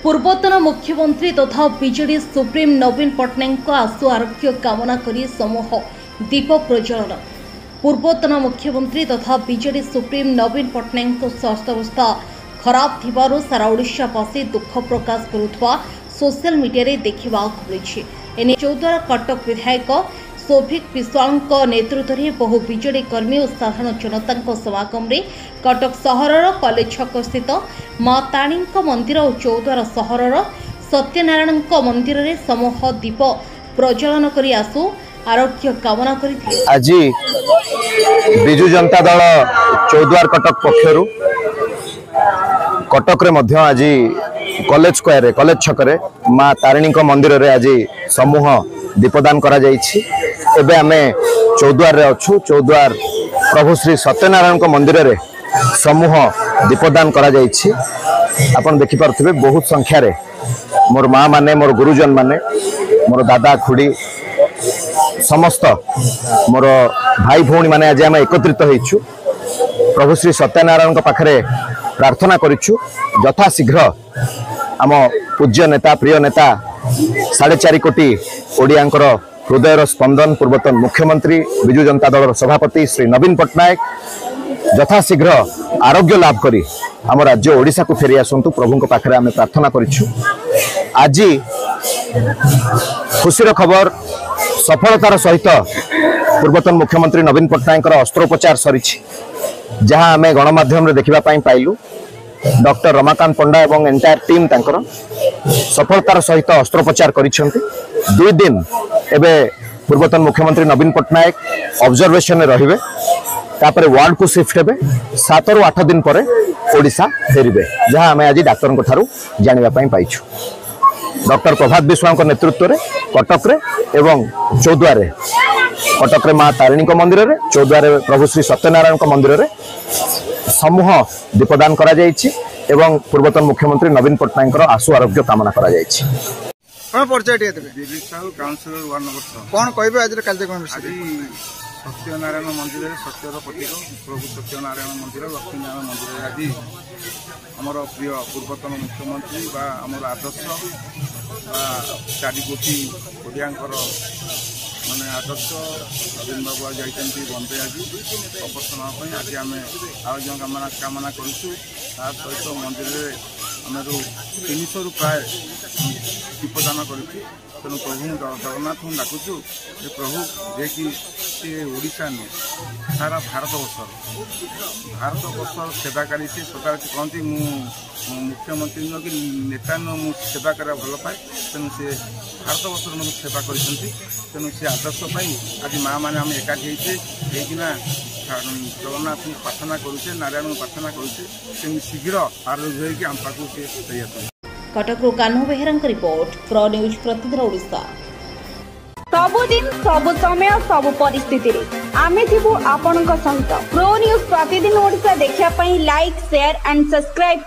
पूर्वतन मुख्यमंत्री तथा बीजेडी सुप्रीम नवीन पट्टनायक आशु आरोग्य कामना करी समूह दीप प्रज्वलन। पूर्वतन मुख्यमंत्री तथा बीजेडी सुप्रीम नवीन पट्टनायक स्वास्थ्यावस्था खराब थिबारु सारा ओडिशावासी दुख प्रकाश करुवा सोशल मीडिया रे देखा मिली। एने चौद्वार कटक विधायक सौभिक विश्वाल नेतृत्व में बहु बीजेडी कर्मी और साधारण जनता समागम रे कटक सहर कॉलेज छक स्थित मां ताणी मंदिर और चौद्वार सहर सत्यनारायण मंदिर रे समूह दीप प्रज्वलन करी आसु आरोग्य कामना करी। आज बिजु जनता दल चौद्वार कटक पक्षरु कटक रे मध्य आज कॉलेज स्क्वायर कॉलेज छक मां तारिणी मंदिर रे आज समूह दीपदान करा जायछि। एबे आमे चौद्वार रे अछु। चौद्वार प्रभु श्री सत्यनारायण मंदिर रे समूह दीपदान करा जायछि। आपण देखि पारथिबे बहुत संख्या रे मोर मां माने मोर गुरुजन माने मोर दादा खुड़ी समस्त मोर भाई भौणी माने आज आमे एकत्रित होइछु। प्रभु श्री सत्यनारायण पाखरे प्रार्थना करिछु यथा शीघ्र आम पूज्य नेता प्रिय नेता 4.5 कोटी ओडियांकर हृदयर स्पंदन पूर्वतन मुख्यमंत्री बिजु जनता दल सभापति श्री नवीन पट्टनायक यथाशीघ्र आरोग्य लाभ करी आम राज्य ओडिशा को फेरी आसतु प्रभु पाखे आम प्रार्थना करिछु। आज खुशीर खबर सफलतार सहित पूर्वतन मुख्यमंत्री नवीन पट्टनायक अस्त्रोपचार सरी जहाँ आम गणमाध्यम देखा पाइलु। डॉक्टर रमाकांत पंडा एवं एंटायर टीम तांकर सफलतार सहित अस्त्रोपचार करिसेंती। 2 दिन एबे पूर्वतन मुख्यमंत्री नवीन पट्टनायक ऑब्जर्वेशन रहिबे तापर वार्ड को शिफ्ट हेबे 7 रु 8 दिन पर ओडिशा फेरिबे जहाँ आम आज डाक्टर को ठारू जानिबा पई पाइछु। डॉक्टर प्रभात विश्वाल नेतृत्व रे कटक रे एवं चौद्वार रे कटक रे मां तारिणी मंदिर रे चौद्वार रे प्रभु श्री सत्यनारायण मंदिर रे समूह दीपदान करा जायछि एवं पूर्वतन मुख्यमंत्री नवीन पट्टनायक आशु आरोग्य कामना करा जायछि। कौन परिचय काउंसिलर वार्ड नंबर 6 कौन कहबे आज कार्यक्रम सत्यनारायण मंदिर सत्यर प्रतीक प्रभु सत्यनारायण मंदिर लक्ष्मीनारायण मंदिर आज आमर प्रिय पूर्वतन मुख्यमंत्री बा आमर आदर्श 4 कोटी ओडियांकर माने आदर्श नवीन बाबू आज जाइछन्ती बंदे आज ऑपरेशन आज आम आयोजन कामना करूँ। तार सहित मंदिर में आम 300 रु प्राय दीपदान करूँ। तेणु प्रभु जगन्नाथ को डाकुचु प्रभु जे कि ओडिशा नु सारा भारत वर्षर सेवाकारी से सदा कहती मुख्यमंत्री नुह कि नेता नुह मु सेवा करा भल पाए। तेणु से भारत वर्षर मैं सेवा कर तेणु से आदर्श आज माँ मैंने आम एकाठी होना जगन्नाथ को प्रार्थना करुचे नारायण को प्रार्थना करुचे शीघ्र आरोग्य होगी आम पाक से Cuttack Kanhu Behera report pro news प्रतिदिन ओडिशा। सबुदिन सबु समय सबु परिस्थिति रे आमे थिबु आपनका सहित प्रो न्यूज प्रतिदिन ओडिशा देखिया पई लाइक शेयर एंड सब्सक्राइब।